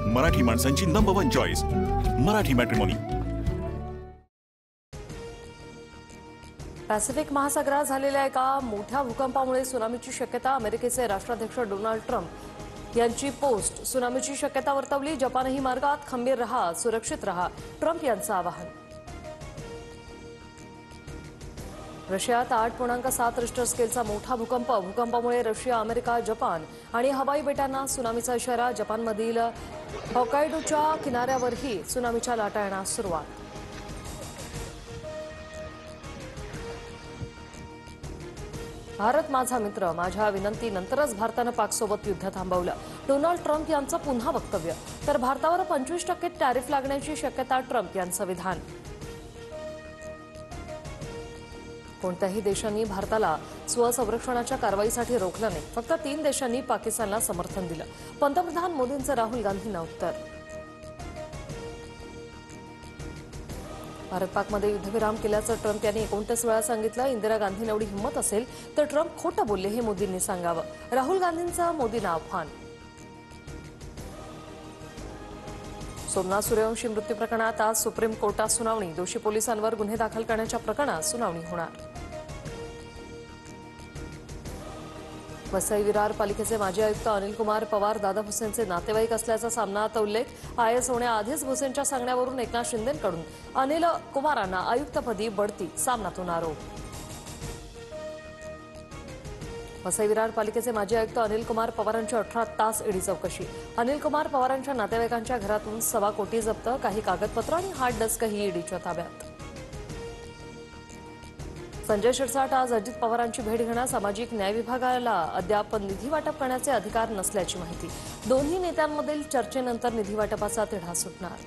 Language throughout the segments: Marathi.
मराठी माणसांची number 1 choice Marathi matrimony. Pacific महासागरात झालेल्या एका मोठ्या भूकंपामुळे सुनामीची शक्यता। अमेरिकेचे राष्ट्राध्यक्ष डोनाल्ड ट्रम्प यांची पोस्ट सुनामीची शक्यता वर्तवली। जपानही मार्गात खंबीर रहा, सुरक्षित रहा, ट्रम्प यांचं आवाहन। रशियात 8.7 रिश्टर स्केलचा मोठा भूकंप। भूकंपामुळे रशिया, अमेरिका, जपान आणि हवाई बेटांना सुनामीचा इशारा। जपानमधील होकायडोच्या किनाऱ्यावरही सुनामीच्या लाटा येण्यास सुरुवात। भारत माझा मित्र, माझ्या विनंतीनंतरच भारतानं पाकसोबत युद्ध थांबवलं। डोनाल्ड ट्रम्प यांचं पुन्हा वक्तव्य। तर भारतावर 25% टॅरिफ लागण्याची शक्यता, ट्रम्प यांचं विधान। कोणत्याही देशांनी भारताला स्वसंरक्षणाच्या कारवाईसाठी रोखलं नाही। फक्त 3 देशांनी पाकिस्तानला समर्थन दिलं। पंतप्रधान मोदींचं राहुल गांधींना उत्तर। भारत पाकमध्ये युद्धविराम केल्याचं ट्रम्प यांनी 29 वेळा सांगितलं। इंदिरा गांधींना एवढी हिंमत असेल तर ट्रम्प खोटं बोलले हे मोदींनी सांगावं। राहुल गांधींचं मोदींना आव्हान। सोमनाथ सूर्यवंशी मृत्यू प्रकरणात आज सुप्रीम कोर्टात सुनावणी। दोषी पोलिसांवर गुन्हे दाखल करण्याच्या प्रकरणात सुनावणी होणार। वसई विरार पालिकेचे माजी आयुक्त अनिल कुमार पवार दादा भुसेंचे नातेवाईक असल्याचा सामनात उल्लेख। आयएस होण्याआधीच भुसेंच्या सांगण्यावरून एकनाथ शिंदेंकडून अनिल कुमारांना आयुक्तपदी बढती, सामनातून आरोप। वसई विरार पालिकेचे माजी आयुक्त अनिल कुमार पवारांची 18 तास ईडी चौकशी। अनिल कुमार पवारांच्या नातेवाईकांच्या घरातून 1.25 कोटी जप्त, काही कागदपत्र आणि हार्ड डिस्कही ईडीच्या ताब्यात। संजय शिरसाट आज अजित पवारांची भेट घेणार। सामाजिक न्याय विभागाला अद्याप निधी वाटप करण्याचे अधिकार नसल्याची माहिती। दोन्ही नेत्यांमधील चर्चेनंतर निधी वाटपाचा तिढा सुटणार।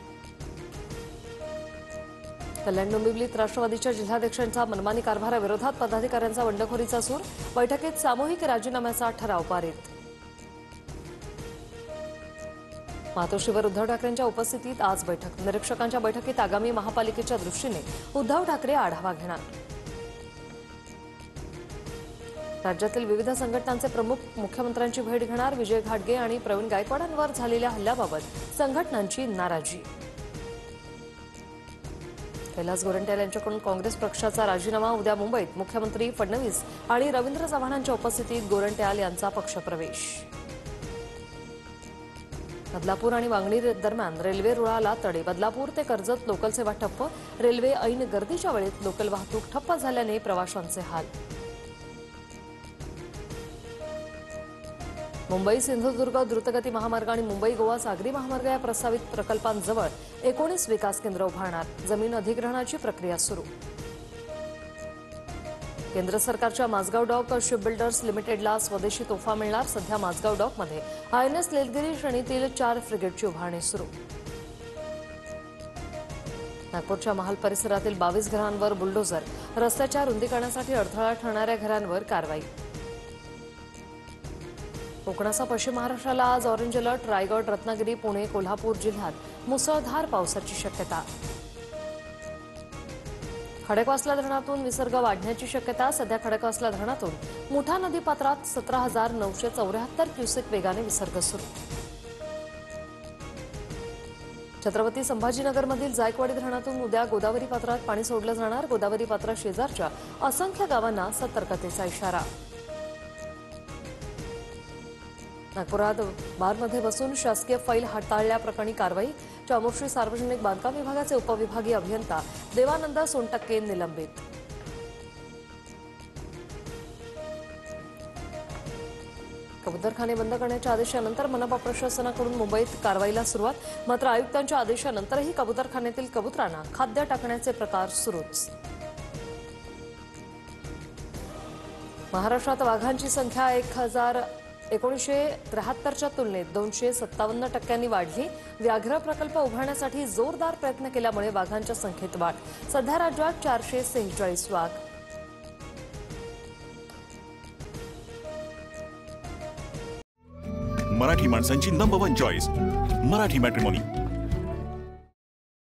कल्याण डोंबिवलीत राष्ट्रवादीच्या जिल्हाध्यक्षांचा मनमानी कारभाराविरोधात पदाधिकाऱ्यांचा बंडखोरीचा सूर। बैठकीत सामूहिक राजीनाम्याचा ठराव पारित। मातोश्रीवर उद्धव ठाकरेंच्या उपस्थितीत आज बैठक। निरीक्षकांच्या बैठकीत आगामी महापालिकेच्या दृष्टीने उद्धव ठाकरे आढावा घेणार। राज्यातील विविध संघटनांचे प्रमुख मुख्यमंत्र्यांची भेट घेणार। विजय घाटगे आणि प्रवीण गायकवाडांवर झालेल्या हल्ल्याबाबत संघटनांची नाराजी। कैलास गोरंट्याल यांच्याकडून काँग्रेस पक्षाचा राजीनामा। उद्या मुंबईत मुख्यमंत्री फडणवीस आणि रवींद्र चव्हाणांच्या उपस्थितीत गोरंट्याल यांचा पक्षप्रवेश। बदलापूर आणि वांगणी दरम्यान रेल्वे रुळाला तडे। बदलापूर ते कर्जत लोकल सेवा ठप्प। रेल्वे ऐन गर्दीच्या वेळेत लोकल वाहतूक ठप्प झाल्याने प्रवाशांचे हाल। मुंबई सिंधुदुर्ग द्रुतगती महामार्ग आणि मुंबई गोवा सागरी महामार्ग या प्रस्तावित प्रकल्पांजवळ 19 विकास केंद्र उभारणार। जमीन अधिग्रहणाची प्रक्रिया सुरू। केंद्र सरकारच्या माझगाव डॉक शिपबिल्डर्स लिमिटेडला स्वदेशी तोफा मिळणार। सध्या माझगाव डॉकमध्ये आयएनएस लेलगिरी श्रेणीतील 4 फ्रिगेटची उभारणी सुरू। नागपूरच्या महाल परिसरातील 22 घरांवर बुलडोझर। रस्त्याच्या रुंदीकरणासाठी अडथळा ठरणाऱ्या घरांवर कारवाई। कोकणासह पश्चिम महाराष्ट्राला आज ऑरेंज अलर्ट। रायगड, रत्नागिरी, पुणे, कोल्हापूर जिल्ह्यात मुसळधार पावसाची शक्यता। खडकवासला धरणातून विसर्ग वाढण्याची शक्यता। सध्या खडकवासला धरणातून मुठा नदीपात्रात 17,974 क्युसेक वेगाने विसर्ग सुरू। छत्रपती संभाजीनगरमधील जायकवाडी धरणातून उद्या गोदावरी पात्रात पाणी सोडलं जाणार। गोदावरी पात्रा शेजारच्या असंख्य गावांना सतर्कतेचा इशारा। नागपुरात बारमध्ये बसून शासकीय फाईल हाताळल्याप्रकरणी कारवाई। चामोर्शी सार्वजनिक बांधकाम विभागाचे उपविभागीय अभियंता देवानंद सोनटक्के निलंबित। कबूतरखाने बंद करण्याच्या आदेशानंतर मनपा प्रशासनाकडून मुंबईत कारवाईला सुरुवात। मात्र आयुक्तांच्या आदेशानंतरही कबूतरखान्यातील कबुतरांना खाद्य टाकण्याचे प्रकार सुरूच। महाराष्ट्रात वाघांची संख्या 1973च्या तुलनेत 257% वाढली। व्याघ्र प्रकल्प उभारण्यासाठी जोरदार प्रयत्न केल्यामुळे वाघांच्या संख्येत वाढ। सध्या राज्यात 446 वाघ। मराठी माणसांची नंबर 1 चॉईस मराठी मॅट्रिमोनी।